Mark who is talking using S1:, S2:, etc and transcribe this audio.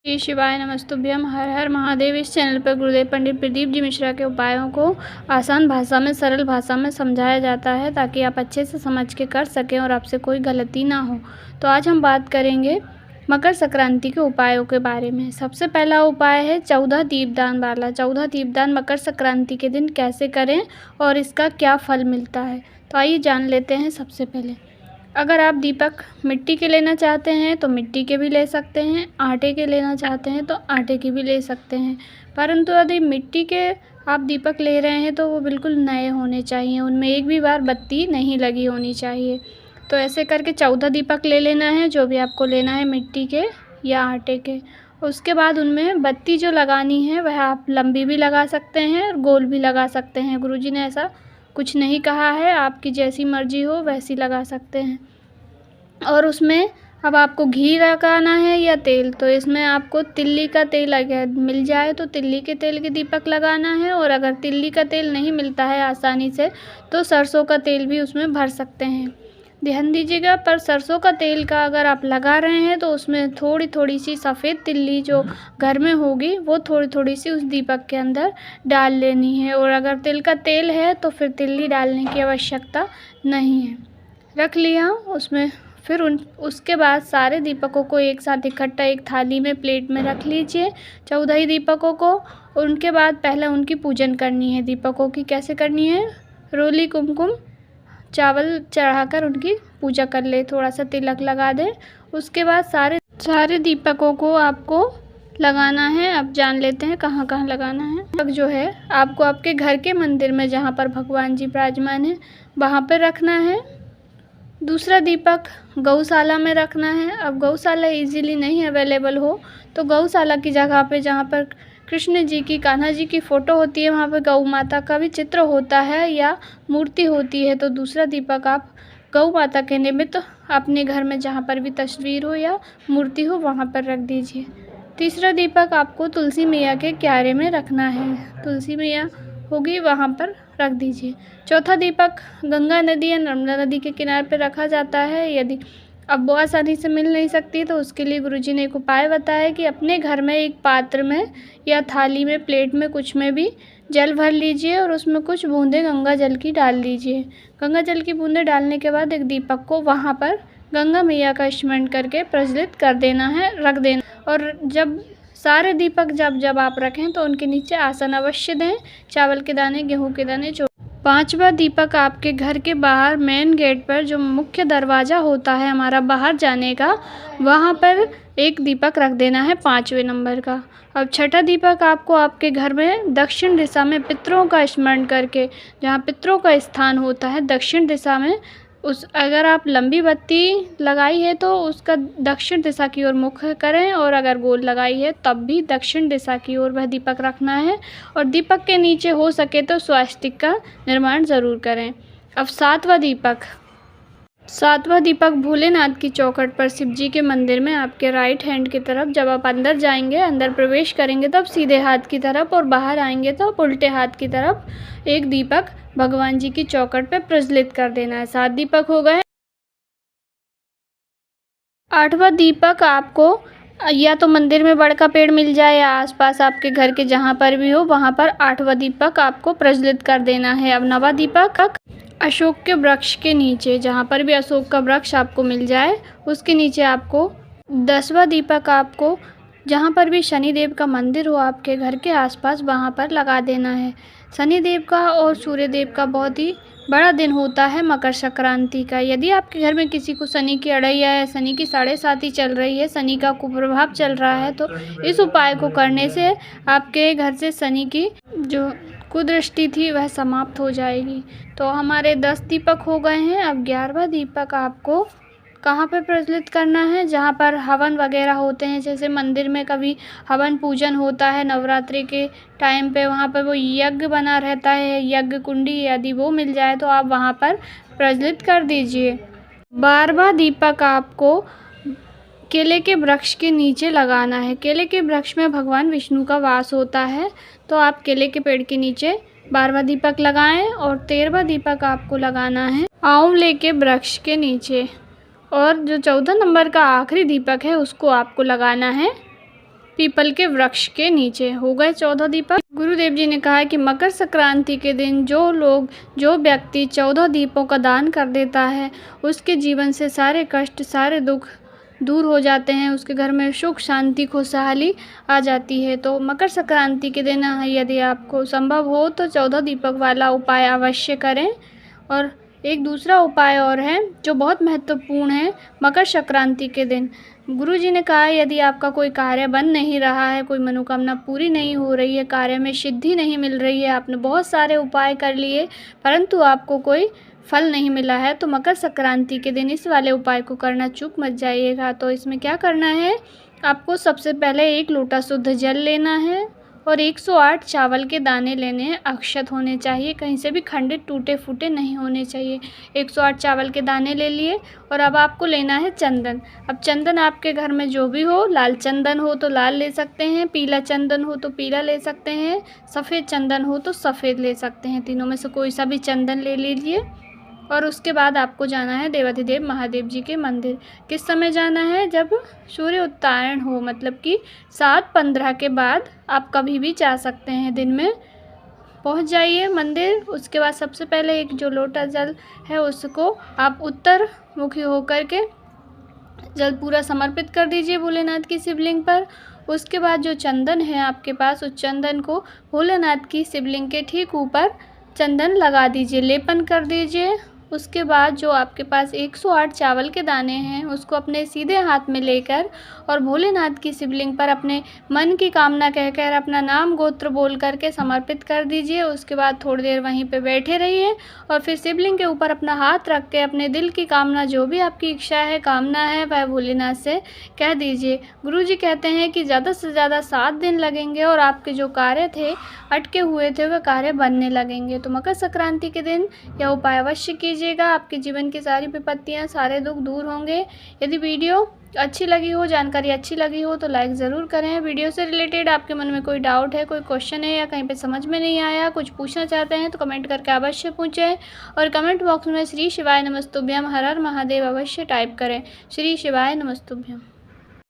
S1: श्री शिवाय नमस्तुभ्यम। हर हर महादेव। इस चैनल पर गुरुदेव पंडित प्रदीप जी मिश्रा के उपायों को आसान भाषा में, सरल भाषा में समझाया जाता है ताकि आप अच्छे से समझ के कर सकें और आपसे कोई गलती ना हो। तो आज हम बात करेंगे मकर संक्रांति के उपायों के बारे में। सबसे पहला उपाय है 14 दीपदान वाला। 14 दीपदान मकर संक्रांति के दिन कैसे करें और इसका क्या फल मिलता है, तो आइए जान लेते हैं। सबसे पहले, अगर आप दीपक मिट्टी के लेना चाहते हैं तो मिट्टी के भी ले सकते हैं, आटे के लेना चाहते हैं तो आटे के भी ले सकते हैं। परंतु यदि मिट्टी के आप दीपक ले रहे हैं तो वो बिल्कुल नए होने चाहिए, उनमें एक भी बार बत्ती नहीं लगी होनी चाहिए। तो ऐसे करके 14 दीपक ले लेना है, जो भी आपको लेना है, मिट्टी के या आटे के। उसके बाद उनमें बत्ती जो लगानी है वह आप लंबी भी लगा सकते हैं और गोल भी लगा सकते हैं। गुरुजी ने ऐसा कुछ नहीं कहा है, आपकी जैसी मर्जी हो वैसी लगा सकते हैं। और उसमें अब आपको घी लगाना है या तेल, तो इसमें आपको तिल्ली का तेल अगर मिल जाए तो तिल्ली के तेल के दीपक लगाना है, और अगर तिल्ली का तेल नहीं मिलता है आसानी से तो सरसों का तेल भी उसमें भर सकते हैं। ध्यान दीजिएगा, पर सरसों का तेल का अगर आप लगा रहे हैं तो उसमें थोड़ी थोड़ी सी सफ़ेद तिल्ली जो घर में होगी वो थोड़ी थोड़ी सी उस दीपक के अंदर डाल लेनी है। और अगर तिल का तेल है तो फिर तिल्ली डालने की आवश्यकता नहीं है। रख लिया उसमें, फिर उसके बाद सारे दीपकों को एक साथ इकट्ठा एक थाली में, प्लेट में रख लीजिए, 14 ही दीपकों को। उनके बाद पहले उनकी पूजन करनी है। दीपकों की कैसे करनी है? रोली कुमकुम चावल चढ़ाकर उनकी पूजा कर ले, थोड़ा सा तिलक लगा दे। उसके बाद सारे दीपकों को आपको लगाना है। अब जान लेते हैं कहाँ कहाँ लगाना है। दीपक जो है आपको आपके घर के मंदिर में, जहाँ पर भगवान जी विराजमान हैं, वहाँ पर रखना है। दूसरा दीपक गौशाला में रखना है। अब गौशाला इजीली नहीं अवेलेबल हो तो गौशाला की जगह पे, जहाँ पर कृष्ण जी की, कान्हा जी की फ़ोटो होती है, वहाँ पर गौ माता का भी चित्र होता है या मूर्ति होती है, तो दूसरा दीपक आप गौ माता के निमित्त अपने घर में जहाँ पर भी तस्वीर हो या मूर्ति हो वहाँ पर रख दीजिए। तीसरा दीपक आपको तुलसी मैया के क्यारे में रखना है, तुलसी मैया होगी वहाँ पर रख दीजिए। चौथा दीपक गंगा नदी या नर्मदा नदी के किनारे पर रखा जाता है। यदि अब वो आसानी से मिल नहीं सकती तो उसके लिए गुरुजी ने एक उपाय बताया कि अपने घर में एक पात्र में या थाली में, प्लेट में, कुछ में भी जल भर लीजिए और उसमें कुछ बूंदें गंगा जल की डाल लीजिए। गंगा जल की बूंदें डालने के बाद एक दीपक को वहाँ पर गंगा मैया का स्मरण करके प्रज्वलित कर देना है, रख देना। और जब सारे दीपक जब आप रखें तो उनके नीचे आसन अवश्य दें, चावल के दाने, गेहूं के दाने। पांचवा दीपक आपके घर के बाहर मेन गेट पर, जो मुख्य दरवाज़ा होता है हमारा बाहर जाने का, वहाँ पर एक दीपक रख देना है 5वें नंबर का। अब छठा दीपक आपको आपके घर में दक्षिण दिशा में पितरों का स्मरण करके, जहाँ पितरों का स्थान होता है दक्षिण दिशा में, अगर आप लंबी बत्ती लगाई है तो उसका दक्षिण दिशा की ओर मुख करें, और अगर गोल लगाई है तब भी दक्षिण दिशा की ओर वह दीपक रखना है। और दीपक के नीचे हो सके तो स्वास्तिक का निर्माण ज़रूर करें। अब सातवां दीपक भोलेनाथ की चौखट पर, शिव जी के मंदिर में आपके राइट हैंड की तरफ, जब आप अंदर जाएंगे, अंदर प्रवेश करेंगे तब सीधे हाथ की तरफ, और बाहर आएंगे तो उल्टे हाथ की तरफ एक दीपक भगवान जी की चौखट पे प्रज्वलित कर देना है। 7 दीपक हो गए। 8वां दीपक आपको या तो मंदिर में बड़ का पेड़ मिल जाए या आसपास आपके घर के जहाँ पर भी हो, वहाँ पर 8वां दीपक आपको प्रज्वलित कर देना है। अब 9वां दीपक अशोक के वृक्ष के नीचे, जहाँ पर भी अशोक का वृक्ष आपको मिल जाए उसके नीचे आपको। 10वां दीपक आपको जहाँ पर भी शनिदेव का मंदिर हो आपके घर के आसपास, वहाँ पर लगा देना है। शनिदेव का और सूर्यदेव का बहुत ही बड़ा दिन होता है मकर संक्रांति का। यदि आपके घर में किसी को शनि की अड़ैया है, शनि की 7.5 चल रही है, शनि का कुप्रभाव चल रहा है, तो इस उपाय को करने से आपके घर से शनि की जो कुदृष्टि थी वह समाप्त हो जाएगी। तो हमारे 10 दीपक हो गए हैं। अब 11वां दीपक आपको कहाँ पे प्रज्वलित करना है? जहाँ पर हवन वगैरह होते हैं, जैसे मंदिर में कभी हवन पूजन होता है नवरात्रि के टाइम पे, वहाँ पर वो यज्ञ बना रहता है, यज्ञ कुंडी, यदि वो मिल जाए तो आप वहाँ पर प्रज्वलित कर दीजिए। 12वां दीपक आपको केले के वृक्ष के नीचे लगाना है। केले के वृक्ष में भगवान विष्णु का वास होता है, तो आप केले के पेड़ के नीचे 12वां दीपक लगाएं। और 13वां दीपक आपको लगाना है आंवले के वृक्ष के नीचे। और जो 14 नंबर का आखिरी दीपक है उसको आपको लगाना है पीपल के वृक्ष के नीचे। हो गए 14 दीपक। गुरुदेव जी ने कहा कि मकर संक्रांति के दिन जो व्यक्ति 14 दीपों का दान कर देता है उसके जीवन से सारे कष्ट सारे दुख दूर हो जाते हैं, उसके घर में सुख शांति खुशहाली आ जाती है। तो मकर संक्रांति के दिन यदि आपको संभव हो तो 14 दीपक वाला उपाय अवश्य करें। और एक दूसरा उपाय और है जो बहुत महत्वपूर्ण है मकर संक्रांति के दिन। गुरुजी ने कहा यदि आपका कोई कार्य बन नहीं रहा है, कोई मनोकामना पूरी नहीं हो रही है, कार्य में सिद्धि नहीं मिल रही है, आपने बहुत सारे उपाय कर लिए परंतु आपको कोई फल नहीं मिला है, तो मकर संक्रांति के दिन इस वाले उपाय को करना चूक मत जाइएगा। तो इसमें क्या करना है, आपको सबसे पहले 1 लोटा शुद्ध जल लेना है और 108 चावल के दाने लेने हैं। अक्षत होने चाहिए, कहीं से भी खंडित टूटे फूटे नहीं होने चाहिए। 108 चावल के दाने ले लिए और अब आपको लेना है चंदन। अब चंदन आपके घर में जो भी हो, लाल चंदन हो तो लाल ले सकते हैं, पीला चंदन हो तो पीला ले सकते हैं, सफ़ेद चंदन हो तो सफ़ेद ले सकते हैं। तीनों में से कोई सा भी चंदन ले लीजिए। और उसके बाद आपको जाना है देवाधिदेव महादेव जी के मंदिर। किस समय जाना है, जब सूर्य उत्तारण हो, मतलब कि 7:15 के बाद आप कभी भी जा सकते हैं, दिन में पहुंच जाइए मंदिर। उसके बाद सबसे पहले एक जो लोटा जल है उसको आप उत्तर मुखी होकर के जल पूरा समर्पित कर दीजिए भोलेनाथ की शिवलिंग पर। उसके बाद जो चंदन है आपके पास, उस चंदन को भोलेनाथ की शिवलिंग के ठीक ऊपर चंदन लगा दीजिए, लेपन कर दीजिए। उसके बाद जो आपके पास 108 चावल के दाने हैं उसको अपने सीधे हाथ में लेकर और भोलेनाथ की शिवलिंग पर अपने मन की कामना कहकर अपना नाम गोत्र बोल करके समर्पित कर दीजिए। उसके बाद थोड़ी देर वहीं पे बैठे रहिए और फिर शिवलिंग के ऊपर अपना हाथ रख के अपने दिल की कामना, जो भी आपकी इच्छा है, कामना है, वह भोलेनाथ से कह दीजिए। गुरुजी कहते हैं कि ज़्यादा से ज़्यादा 7 दिन लगेंगे और आपके जो कार्य थे अटके हुए थे वह कार्य बनने लगेंगे। तो मकर संक्रांति के दिन यह उपाय अवश्य कीजिएगा, आपके जीवन की सारी विपत्तियां, सारे दुख दूर होंगे। यदि वीडियो अच्छी लगी हो, जानकारी अच्छी लगी हो तो लाइक ज़रूर करें। वीडियो से रिलेटेड आपके मन में कोई डाउट है, कोई क्वेश्चन है या कहीं पे समझ में नहीं आया, कुछ पूछना चाहते हैं तो कमेंट करके अवश्य पूछें। और कमेंट बॉक्स में श्री शिवाय नमस्तुभ्यम हर हर महादेव अवश्य टाइप करें। श्री शिवाय नमस्तुभ्यम।